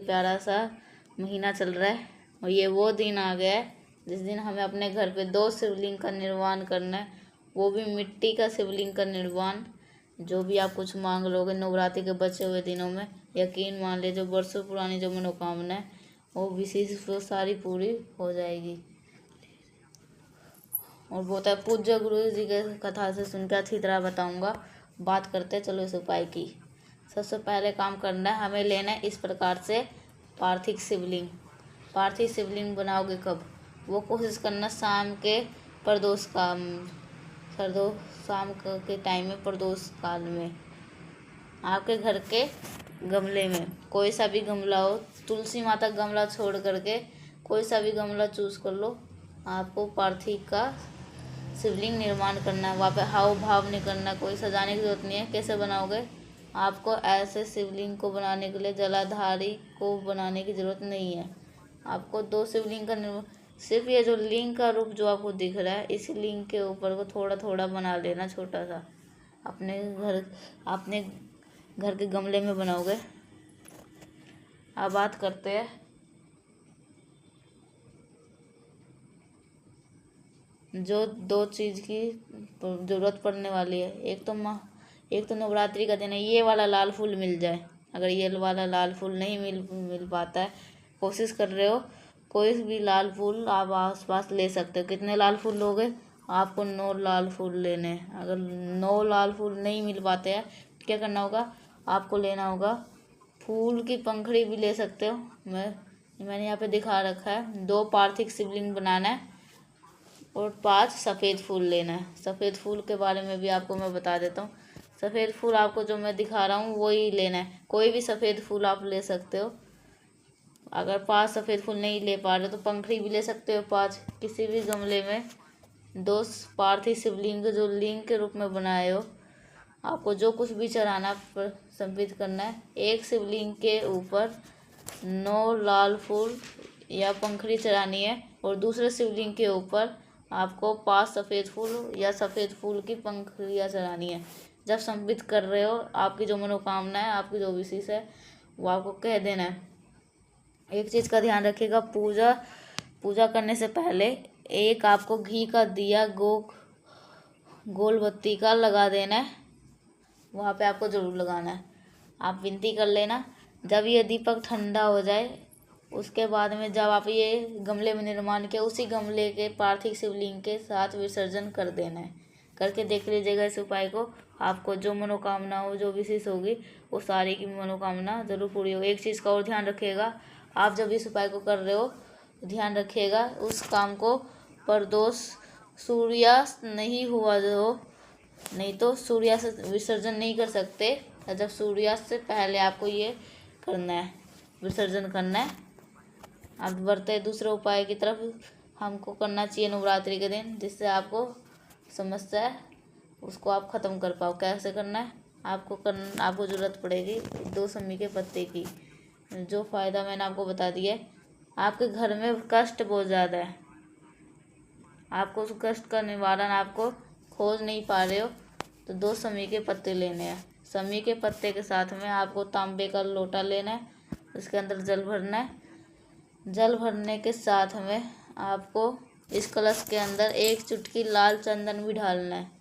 प्यारा सा महीना चल रहा है और ये वो दिन आ गया है जिस दिन हमें अपने घर पे 2 शिवलिंग का निर्माण करना है, वो भी मिट्टी का शिवलिंग का निर्माण। जो भी आप कुछ मांग लोगे नवरात्रि के बचे हुए दिनों में, यकीन मान ले जो वर्षों पुरानी जो मनोकामना है वो विशेष वो सारी पूरी हो जाएगी। और बहुत है पूज्य गुरु जी के कथा से सुन के अच्छी तरह बताऊंगा। बात करते चलो इस उपाय की। सबसे पहले काम करना है, हमें लेना है इस प्रकार से पार्थिव शिवलिंग। पार्थिव शिवलिंग बनाओगे कब? वो कोशिश करना शाम के प्रदोष का सर्दो शाम के टाइम में प्रदोष काल में आपके घर के गमले में कोई सा भी गमला हो, तुलसी माता गमला छोड़ करके कोई सा भी गमला चूज कर लो। आपको पार्थिव का शिवलिंग निर्माण करना है। वहाँ पे हाव भाव नहीं करना, कोई सजाने की जरूरत नहीं है। कैसे बनाओगे? आपको ऐसे शिवलिंग को बनाने के लिए जलाधारी को बनाने की जरूरत नहीं है। आपको 2 शिवलिंग का सिर्फ ये जो लिंग का रूप जो आपको दिख रहा है, इस लिंग के ऊपर को थोड़ा थोड़ा बना लेना, छोटा सा अपने घर के गमले में बनाओगे। अब बात करते हैं जो 2 चीज़ की ज़रूरत पड़ने वाली है। एक तो नवरात्रि का दिन है, ये वाला लाल फूल मिल जाए। अगर ये वाला लाल फूल नहीं मिल पाता है, कोशिश कर रहे हो, कोई भी लाल फूल आप आसपास ले सकते हो। कितने लाल फूल लोगे? आपको 9 लाल फूल लेने हैं। अगर 9 लाल फूल नहीं मिल पाते हैं, क्या करना होगा? आपको लेना होगा फूल की पंखड़ी भी ले सकते हो। मैंने यहाँ पे दिखा रखा है। 2 पार्थिव शिवलिंग बनाना है और 5 सफ़ेद फूल लेना है। सफ़ेद फूल के बारे में भी आपको मैं बता देता हूँ। सफ़ेद फूल आपको जो मैं दिखा रहा हूँ वही लेना है। कोई भी सफ़ेद फूल आप ले सकते हो। अगर 5 सफ़ेद फूल नहीं ले पा रहे तो पंखड़ी भी ले सकते हो 5। किसी भी गमले में 2 पार्थिव शिवलिंग जो लिंग के रूप में बनाए हो, आपको जो कुछ भी चढ़ाना समर्पित करना है। एक शिवलिंग के ऊपर 9 लाल फूल या पंखड़ी चढ़ानी है और दूसरे शिवलिंग के ऊपर आपको 5 सफ़ेद फूल या सफ़ेद फूल की पंखड़ियाँ चढ़ानी है। जब समर्पित कर रहे हो, आपकी जो मनोकामना है, आपकी जो विशेष है, वो आपको कह देना है। एक चीज़ का ध्यान रखिएगा, पूजा करने से पहले एक आपको घी का दिया गोल बत्ती का लगा देना है। वहाँ पे आपको ज़रूर लगाना है। आप विनती कर लेना। जब ये दीपक ठंडा हो जाए, उसके बाद में जब आप ये गमले में निर्माण किया, उसी गमले के पार्थिव शिवलिंग के साथ विसर्जन कर देना है। करके देख लीजिएगा इस उपाय को। आपको जो मनोकामना हो, जो विशेष होगी, वो सारी की मनोकामना जरूर पूरी हो। एक चीज़ का और ध्यान रखिएगा, आप जब इस उपाय को कर रहे हो, ध्यान रखिएगा उस काम को प्रदोष सूर्यास्त नहीं हुआ हो, नहीं तो सूर्यास्त से विसर्जन नहीं कर सकते। जब सूर्यास्त से पहले आपको ये करना है, विसर्जन करना है। अब बढ़ते दूसरे उपाय की तरफ। हमको करना चाहिए नवरात्रि के दिन, जिससे आपको समस्या है उसको आप ख़त्म कर पाओ। कैसे करना है? आपको ज़रूरत पड़ेगी 2 समी के पत्ते की। जो फ़ायदा मैंने आपको बता दिया है। आपके घर में कष्ट बहुत ज़्यादा है, आपको उस कष्ट का निवारण आपको खोज नहीं पा रहे हो, तो 2 समी के पत्ते लेने हैं। समी के पत्ते के साथ में आपको तांबे का लोटा लेना है, उसके अंदर जल भरना है। जल भरने के साथ में आपको इस कलश के अंदर 1 चुटकी लाल चंदन भी डालना है।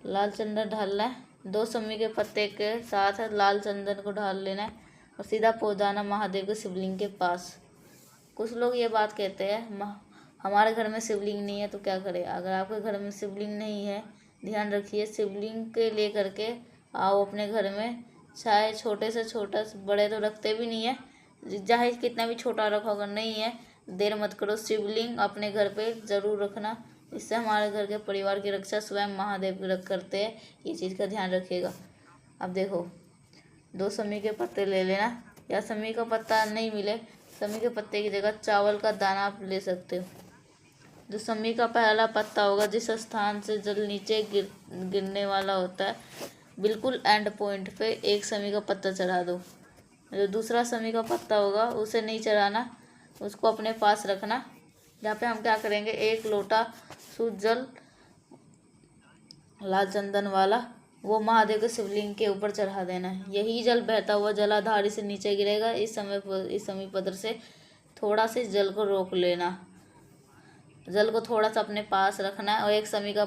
लाल चंदन डालना है। 2 समी के पत्ते के साथ लाल चंदन को डाल लेना है और सीधा पहुँच जाना महादेव के शिवलिंग के पास। कुछ लोग ये बात कहते हैं हमारे घर में शिवलिंग नहीं है तो क्या करें? अगर आपके घर में शिवलिंग नहीं है, ध्यान रखिए शिवलिंग के ले करके आओ अपने घर में। चाहे छोटे से छोटा, बड़े तो रखते भी नहीं है, चाहे कितना भी छोटा रखो, अगर नहीं है देर मत करो, शिवलिंग अपने घर पे ज़रूर रखना। इससे हमारे घर के परिवार की रक्षा स्वयं महादेव करते हैं। ये चीज़ का ध्यान रखिएगा। अब देखो, 2 समी के पत्ते ले लेना, या समी का पत्ता नहीं मिले, समी के पत्ते की जगह चावल का दाना आप ले सकते हो। जो समी का पहला पत्ता होगा, जिस स्थान से जल नीचे गिरने वाला होता है, बिल्कुल एंड पॉइंट पे 1 समी का पत्ता चढ़ा दो। जो दूसरा समी का पत्ता होगा उसे नहीं चढ़ाना, उसको अपने पास रखना। यहाँ पे हम क्या करेंगे, 1 लोटा शुद्ध जल लाल चंदन वाला वो महादेव के शिवलिंग के ऊपर चढ़ा देना है। यही जल बहता हुआ जलाधारी से नीचे गिरेगा। इस समय पत्र से थोड़ा से जल को रोक लेना। जल को थोड़ा सा अपने पास रखना है और एक समी का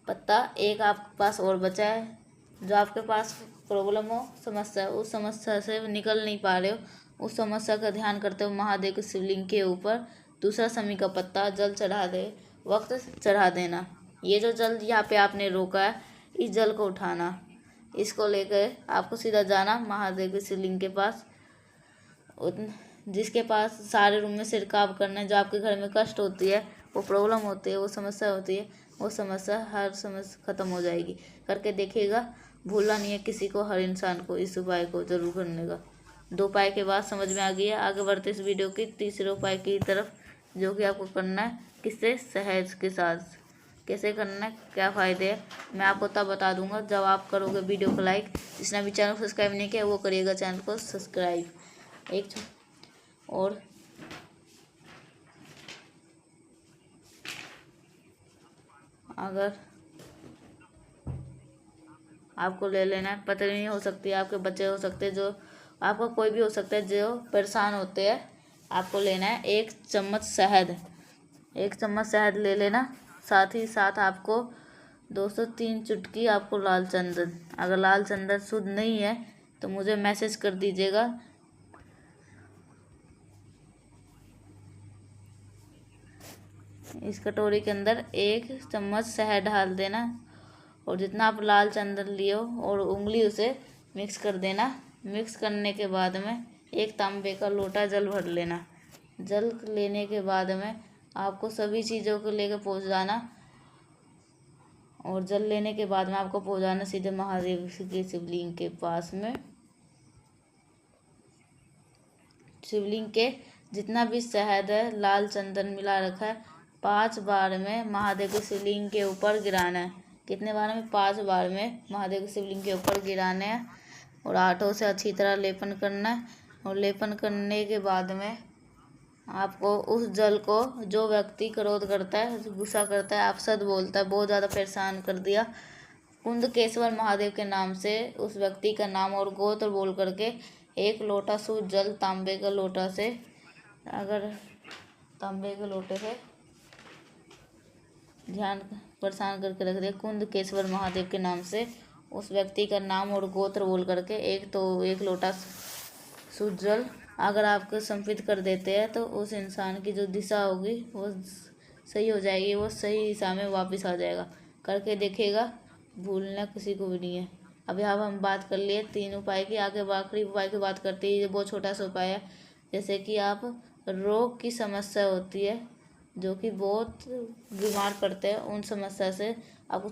पत्ता एक आपके पास और बचा है, जो आपके पास प्रॉब्लम हो, समस्या, उस समस्या से निकल नहीं पा रहे हो, उस समस्या का ध्यान करते हुए महादेव के शिवलिंग के ऊपर दूसरा समी का पत्ता जल चढ़ा दे वक्त चढ़ा देना। ये जो जल यहाँ पे आपने रोका है, इस जल को उठाना, इसको लेकर आपको सीधा जाना महादेव के शिवलिंग के पास, जिसके पास सारे रूम में छिड़काव करना है। जो आपके घर में कष्ट होती है, वो प्रॉब्लम होती है, वो समस्या होती है, वो समस्या हर समस्या ख़त्म हो जाएगी। करके देखिएगा, भूलना नहीं है किसी को, हर इंसान को इस उपाय को जरूर करने का। 2 उपाय के बाद समझ में आ गया। आगे बढ़ते इस वीडियो की तीसरे उपाय की तरफ, जो कि आपको करना है किससे, शहद के साथ। कैसे करना है, क्या फ़ायदे है, मैं आपको तब बता दूंगा जब आप करोगे वीडियो को लाइक। जिसने भी चैनल को सब्सक्राइब नहीं किया वो करिएगा चैनल को सब्सक्राइब। और अगर आपको ले लेना है, पत्नी हो सकती है, आपके बच्चे हो सकते हैं, जो आपका कोई भी हो सकता है जो परेशान होते हैं, आपको लेना है 1 चम्मच शहद। 1 चम्मच शहद ले लेना। साथ ही साथ आपको 203 चुटकी आपको लाल चंदन, अगर लाल चंदन शुद्ध नहीं है तो मुझे मैसेज कर दीजिएगा। इस कटोरी के अंदर 1 चम्मच शहद डाल देना और जितना आप लाल चंदन लियो और उंगली उसे मिक्स कर देना। मिक्स करने के बाद में 1 तांबे का लोटा जल भर लेना। जल लेने के बाद में आपको सभी चीज़ों को लेकर पहुँच जाना और जल लेने के बाद में आपको पहुँच जाना सीधे महादेव के शिवलिंग के पास में। शिवलिंग के जितना भी शहद है, लाल चंदन मिला रखा है, 5 बार में महादेव के शिवलिंग के ऊपर गिराना है। कितने बार में, 5 बार में महादेव के शिवलिंग के ऊपर गिराना है और आटों से अच्छी तरह लेपन करना है। और लेपन करने के बाद में आपको उस जल को, जो व्यक्ति क्रोध करता है, गुस्सा करता है, आपसद बोलता है, बहुत ज़्यादा परेशान कर दिया, कुंदकेश्वर महादेव के नाम से उस व्यक्ति का नाम और गोत्र बोल करके 1 लोटा शुद्ध जल तांबे के लोटा से, अगर तांबे के लोटे से ध्यान परेशान करके रख दिया, कुंदकेश्वर महादेव के नाम से उस व्यक्ति का नाम और गोत्र बोल करके 1 लोटा शुद्ध जल अगर आपको समर्पित कर देते हैं, तो उस इंसान की जो दिशा होगी वो सही हो जाएगी, वो सही दिशा में वापस आ जाएगा। करके देखिएगा, भूलना किसी को भी नहीं है। अब यहाँ हम बात कर लिए 3 उपाय की। आगे आखिरी उपाय की बात करते हैं। ये बहुत छोटा सा उपाय है। जैसे कि आप रोग की समस्या होती है, जो कि बहुत बीमार पड़ते हैं, उन समस्या से आपको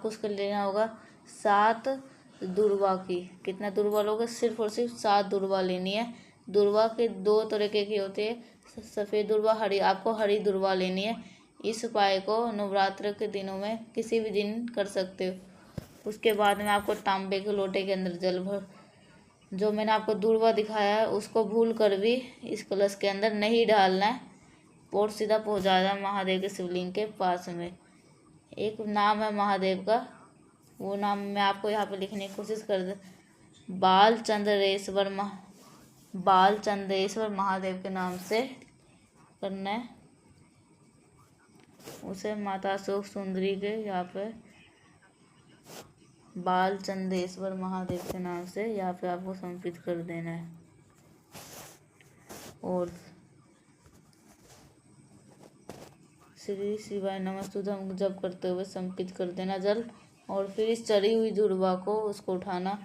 उसको लेना होगा 7 दुर्वा की। कितना दुर्वा लोगे, सिर्फ और सिर्फ 7 दुर्वा लेनी है। दुर्वा के 2 तरीके की होती है, सफ़ेद दुर्वा, हरी। आपको हरी दुर्वा लेनी है। इस उपाय को नवरात्र के दिनों में किसी भी दिन कर सकते हो। उसके बाद में आपको तांबे के लोटे के अंदर जल भर, जो मैंने आपको दुर्वा दिखाया है उसको भूल कर भी इस कलश के अंदर नहीं डालना है और सीधा पहुँचा जाए महादेव के शिवलिंग के पास में। एक नाम है महादेव का, वो नाम मैं आपको यहाँ पे लिखने की कोशिश कर दे। बालचंद्रेश्वर महादेव के नाम से करना है। उसे माता अशोक सुंदरी के यहाँ पे बालचंद्रेश्वर महादेव के नाम से यहाँ पे आपको समर्पित कर देना है। और श्री शिवाय नमस्तुभ्यं जप करते हुए समर्पित कर देना जल। और फिर इस चढ़ी हुई दुर्वा को उसको उठाना।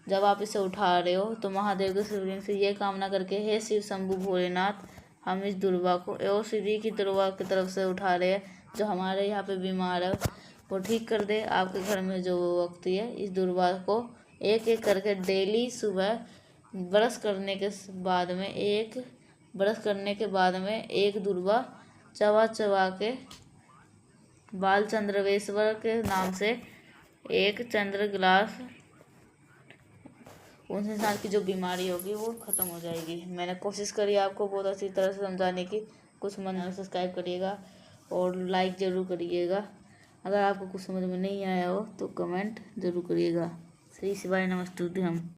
जब आप इसे उठा रहे हो तो महादेव के शिवलिंग से ये कामना करके, हे शिव शंभु भोलेनाथ, हम इस दुर्वा को और सीधी की दुर्वा की तरफ से उठा रहे हैं, जो हमारे यहाँ पे बीमार है वो ठीक कर दे। आपके घर में जो व्यक्ति है, इस दुर्वा को एक एक करके डेली सुबह ब्रश करने के बाद में एक दुर्वा चबा चबा के बालचंद्रेश्वर के नाम से 1 चंद्र गिलास, उस इंसान की जो बीमारी होगी वो ख़त्म हो जाएगी। मैंने कोशिश करी आपको बहुत अच्छी तरह से समझाने की। कुछ मन में सब्सक्राइब करिएगा और लाइक ज़रूर करिएगा। अगर आपको कुछ समझ में नहीं आया हो तो कमेंट जरूर करिएगा। श्री शिवाय नमस्तुभ्यम।